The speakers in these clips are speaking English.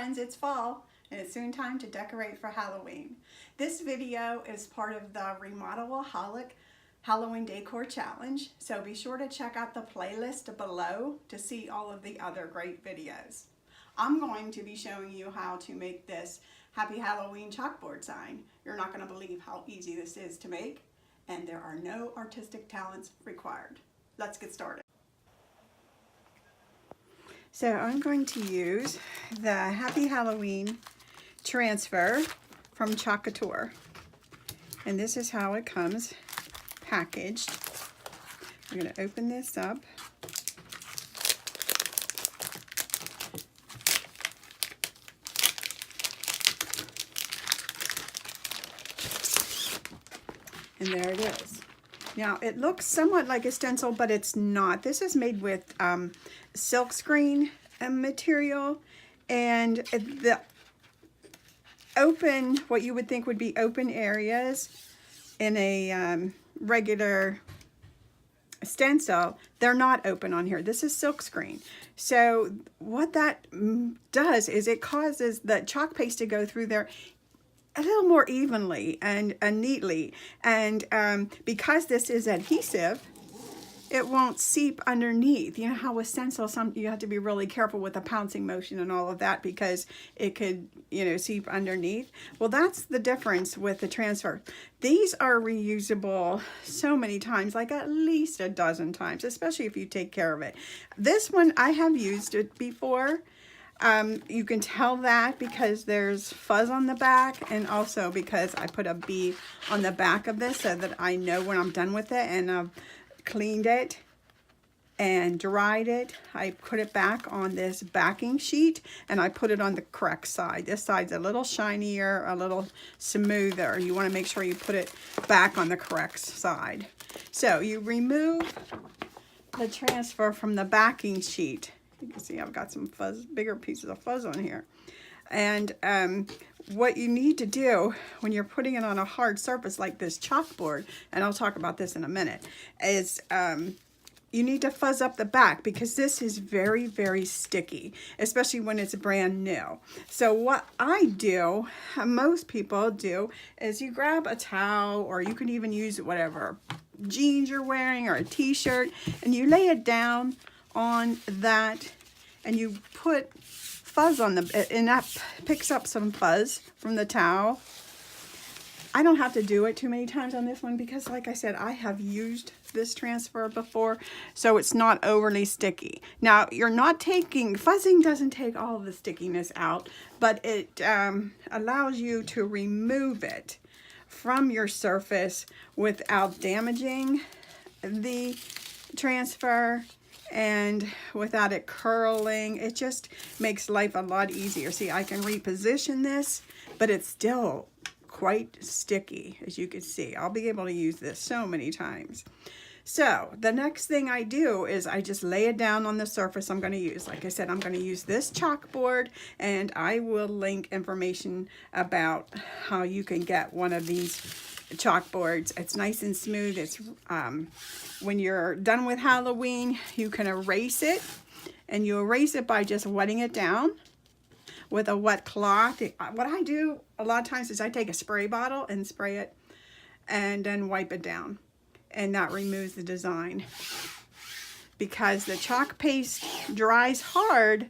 friends, it's fall and it's soon time to decorate for Halloween. This video is part of the Remodelaholic Halloween Decor Challenge, so be sure to check out the playlist below to see all of the other great videos. I'm going to be showing you how to make this Happy Halloween chalkboard sign. You're not going to believe how easy this is to make, and there are no artistic talents required. Let's get started. So I'm going to use the Happy Halloween transfer from Chalk Couture, and this is how it comes packaged. I'm going to open this up. And there it is. Now it looks somewhat like a stencil, but it's not. This is made with silk screen material, and the open, what you would think would be open areas in a regular stencil, they're not open on here. This is silk screen. So what that does is it causes the chalk paste to go through there a little more evenly and neatly, and because this is adhesive, it won't seep underneath. You know how with stencil, you have to be really careful with the pouncing motion and all of that because it could, seep underneath. Well, that's the difference with the transfer. These are reusable so many times, like at least a dozen times, especially if you take care of it. This one, I have used it before. You can tell that because there's fuzz on the back, and also because I put a bee on the back of this so that I know when I'm done with it, and I've cleaned it and dried it. I put it back on this backing sheet and I put it on the correct side. This side's a little shinier, a little smoother. You want to make sure you put it back on the correct side. So you remove the transfer from the backing sheet. You can see I've got some fuzz, bigger pieces of fuzz on here. And what you need to do when you're putting it on a hard surface like this chalkboard, and I'll talk about this in a minute, is you need to fuzz up the back because this is very, very sticky, especially when it's brand new. So what I do, most people do, is you grab a towel, or you can even use whatever jeans you're wearing or a t-shirt, and you lay it down on that, and you put fuzz on the, and that picks up some fuzz from the towel. I don't have to do it too many times on this one because, like I said, I have used this transfer before, so it's not overly sticky. Now, you're not taking, fuzzing doesn't take all of the stickiness out, but it allows you to remove it from your surface without damaging the transfer and without it curling. It just makes life a lot easier. See, I can reposition this, but it's still quite sticky, as you can see. I'll be able to use this so many times. So the next thing I do is I just lay it down on the surface I'm going to use. Like I said, I'm going to use this chalkboard, and I will link information about how you can get one of these chalkboards. It's nice and smooth. It's when you're done with Halloween, you can erase it, and you erase it by just wetting it down with a wet cloth. What I do a lot of times is I take a spray bottle and spray it and then wipe it down, and that removes the design because the chalk paste dries hard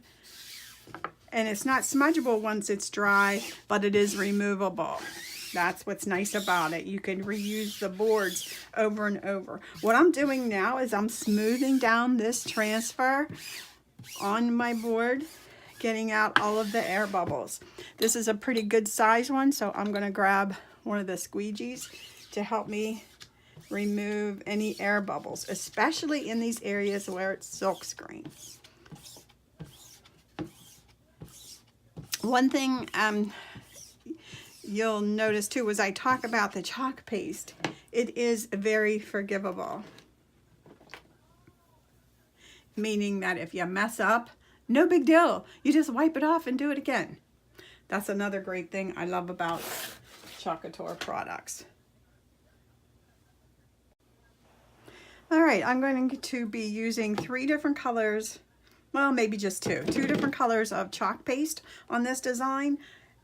and it's not smudgeable once it's dry, but it is removable. That's what's nice about it. You can reuse the boards over and over. What I'm doing now is I'm smoothing down this transfer on my board, getting out all of the air bubbles. This is a pretty good size one, so I'm going to grab one of the squeegees to help me remove any air bubbles, especially in these areas where it's silk screen. One thing you'll notice too, as I talk about the chalk paste, it is very forgivable. Meaning that if you mess up, no big deal. You just wipe it off and do it again. That's another great thing I love about Chalk Couture products. All right, I'm going to be using 3 different colors well, maybe just two different colors of chalk paste on this design.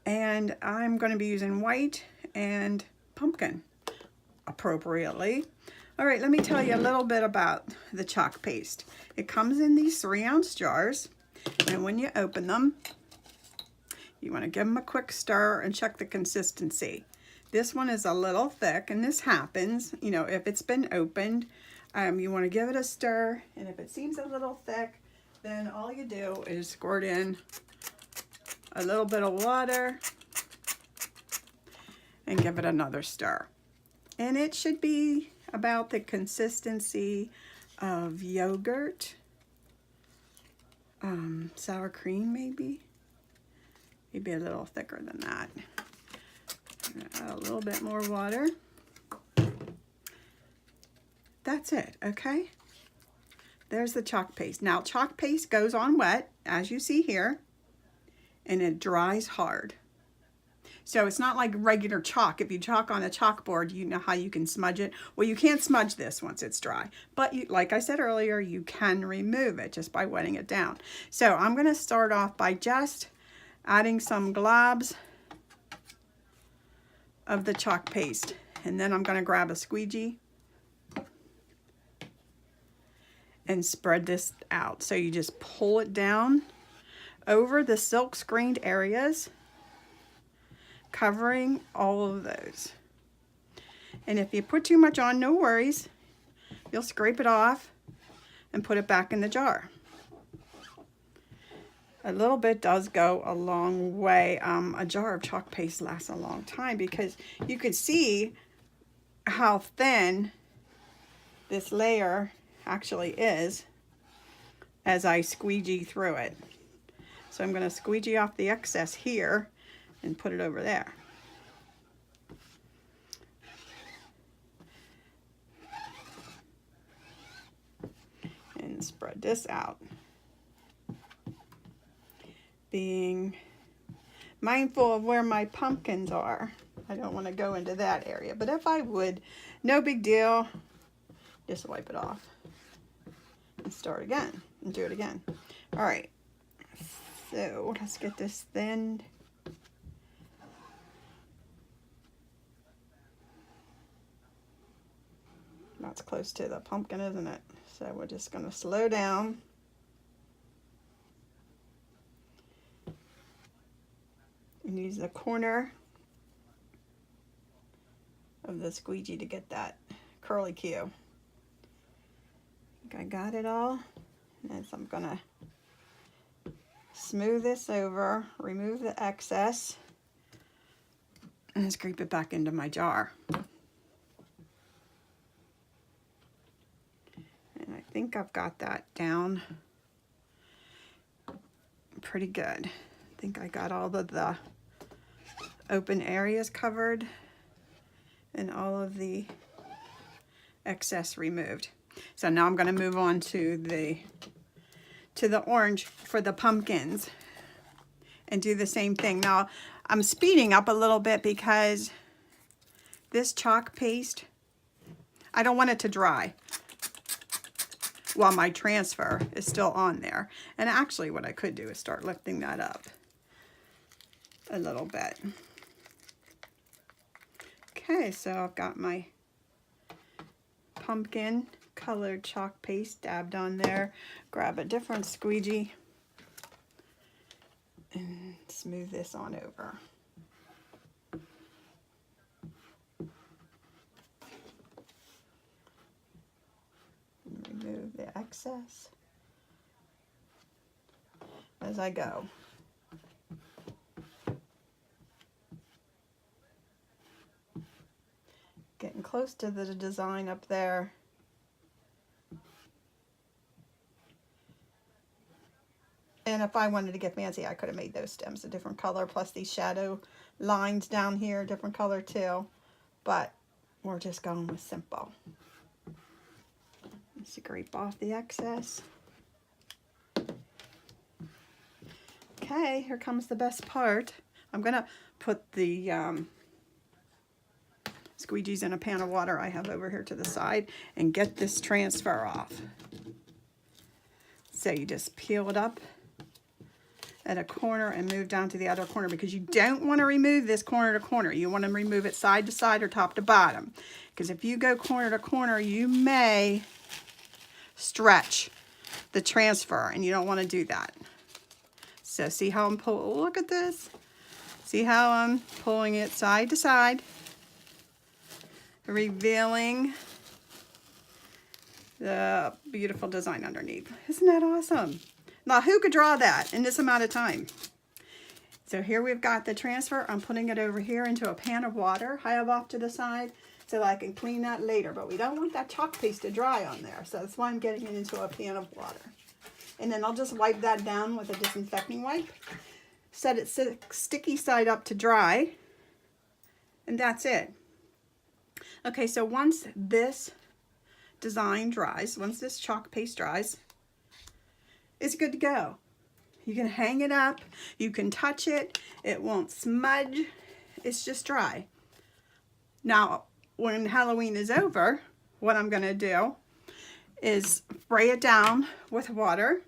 And I'm going to be using white and pumpkin appropriately. All right, let me tell you a little bit about the chalk paste. It comes in these 3-ounce jars, and when you open them, you want to give them a quick stir and check the consistency. This one is a little thick, and this happens, you know, if it's been opened. You want to give it a stir, and if it seems a little thick, then all you do is squirt in a little bit of water and give it another stir. And it should be about the consistency of yogurt, sour cream maybe a little thicker than that. Add a little bit more water. That's it, okay? There's the chalk paste. Now, chalk paste goes on wet, as you see here, and it dries hard. So it's not like regular chalk. If you chalk on a chalkboard, you know how you can smudge it. Well, you can't smudge this once it's dry. But you, like I said earlier, you can remove it just by wetting it down. So I'm going to start off by just adding some globs of the chalk paste. And then I'm going to grab a squeegee and spread this out. So you just pull it down over the silk screened areas, covering all of those. And if you put too much on, no worries. You'll scrape it off and put it back in the jar. A little bit does go a long way. A jar of chalk paste lasts a long time because you can see how thin this layer actually is as I squeegee through it. So I'm going to squeegee off the excess here and put it over there. And spread this out. Being mindful of where my pumpkins are. I don't want to go into that area, but if I would, no big deal. Just wipe it off and start again and do it again. All right, so let's get this thinned. That's close to the pumpkin, isn't it? So we're just going to slow down. And use the corner of the squeegee to get that curly cue. I think I got it all. And so I'm going to smooth this over, remove the excess, and scrape it back into my jar. And I think I've got that down pretty good. I think I got all of the open areas covered and all of the excess removed. So now I'm going to move on to the orange for the pumpkins and do the same thing. Now I'm speeding up a little bit because this chalk paste, I don't want it to dry while my transfer is still on there. And actually what I could do is start lifting that up a little bit. Okay, so I've got my pumpkin colored chalk paste dabbed on there. Grab a different squeegee and smooth this on over. And remove the excess as I go. Getting close to the design up there. And if I wanted to get fancy, I could have made those stems a different color, plus these shadow lines down here, different color too. But we're just going with simple. Scrape off the excess. Okay, here comes the best part. I'm gonna put the squeegees in a pan of water I have over here to the side and get this transfer off. So you just peel it up at a corner and move down to the other corner, because you don't want to remove this corner to corner. You want to remove it side to side or top to bottom, because if you go corner to corner, you may stretch the transfer, and you don't want to do that. So see how I'm pulling, look at this. See how I'm pulling it side to side, revealing the beautiful design underneath. Isn't that awesome? Now, who could draw that in this amount of time? So here we've got the transfer. I'm putting it over here into a pan of water I have off to the side so I can clean that later. But we don't want that chalk paste to dry on there. So that's why I'm getting it into a pan of water. And then I'll just wipe that down with a disinfecting wipe. Set it sticky side up to dry. And that's it. Okay, so once this design dries, once this chalk paste dries, it's good to go. You can hang it up, you can touch it, it won't smudge, it's just dry. Now, when Halloween is over, what I'm gonna do is spray it down with water,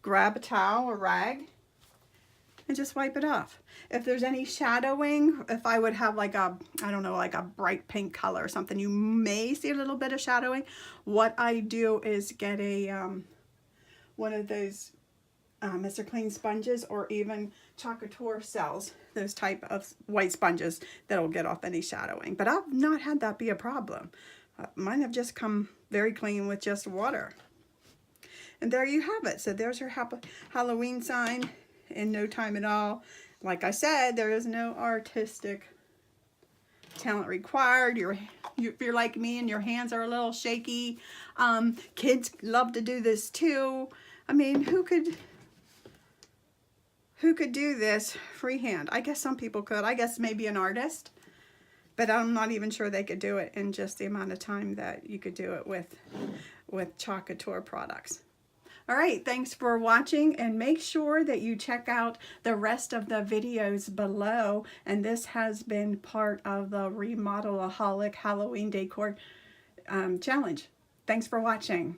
grab a towel or rag, and just wipe it off. If there's any shadowing, if I would have like a, I don't know, like a bright pink color or something, you may see a little bit of shadowing. What I do is get a, one of those Mr. Clean sponges, or even Chalk Couture sells those type of white sponges that'll get off any shadowing. But I've not had that be a problem. Mine have just come very clean with just water. And there you have it. So there's your Halloween sign in no time at all. Like I said, there is no artistic talent required. If you're like me and your hands are a little shaky, kids love to do this too. I mean, who could do this freehand? I guess some people could. I guess maybe an artist, but I'm not even sure they could do it in just the amount of time that you could do it with Chalk Couture products. All right, thanks for watching, and make sure that you check out the rest of the videos below. And this has been part of the Remodel-aholic Halloween Decor Challenge. Thanks for watching.